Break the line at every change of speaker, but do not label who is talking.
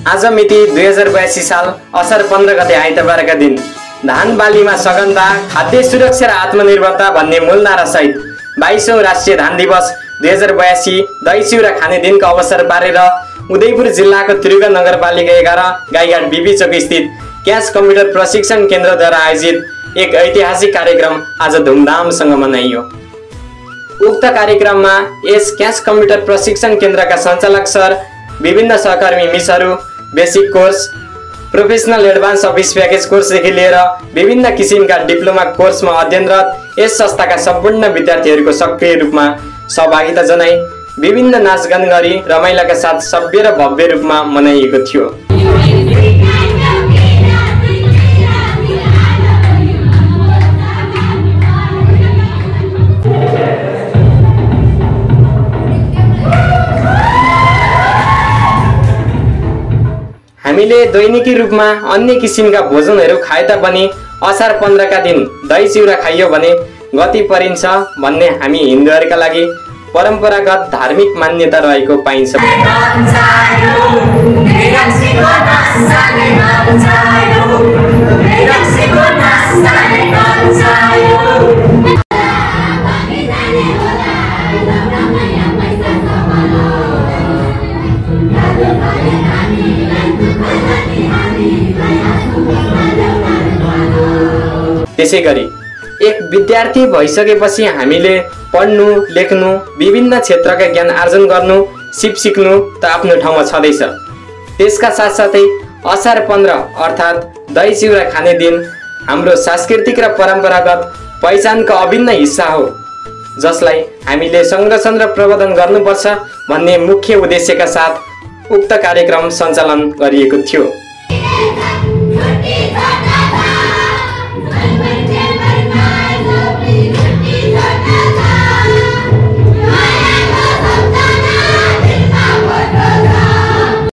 आज मिति 2082 साल असार 15 गते आइतबारका दिन धान बालीमा सघनता, खाद्य सुरक्षा र आत्मनिर्भरता भन्ने मूल नारा सहित 22औं राष्ट्रिय धान दिवस 2082 दही चिउरा खाने दिनको अवसर पारेर उदयपुर जिल्लाको त्रियुगा नगरपालिका 11 गाईघाट बीबी चौक स्थित क्यास कम्प्युटर प्रशिक्षण केन्द्रद्वारा आयोजित एक ऐतिहासिक कार्यक्रम आज धुमधामसँग मनाइयो। उक्त कार्यक्रममा यस क्यास कम्प्युटर प्रशिक्षण केन्द्रका सञ्चालक सर, विभिन्न सहकर्मी मिसहरू, basic course, professional advance office package कोर्सदेखि लिएर विभिन्न किसिमका डिप्लोमा कोर्समा अध्ययनरत यस संस्थाका सम्पूर्ण विद्यार्थीहरूको सक्रिय रूपमा सहभागिता जनाई विभिन्न नाचगान गरी रमाइलाका साथ सभ्य र भव्य रूपमा मनाइएको थियो। हामीले दैनिकी रूपमा अन्य किसिमका भोजनहरू खाए तापनि असार 15 का दिन दही चिउरा खाइयो भने गति परिन्छ भन्ने हामी हिन्दूहरूका लागि परम्परागत धार्मिक मान्यता रहेको पाइन्छ। त्यसैगरी एक विद्यार्थी भइसकेपछि हामीले पढ्नु, लेख्नु, विभिन्न क्षेत्रका ज्ञान आर्जन गर्नु, सिप सिक्नु त आफ्नो ठाउँमा छँदैछ। त्यसका साथसाथै असार 15 अर्थात् दही चिउरा खाने दिन हाम्रो सांस्कृतिक र परम्परागत पहिचानको अभिन्न हिस्सा हो, जसलाई हामीले संरक्षण र प्रवर्धन गर्नुपर्छ भन्ने मुख्य उद्देश्यका साथ उक्त कार्यक्रम सञ्चालन गरिएको थियो।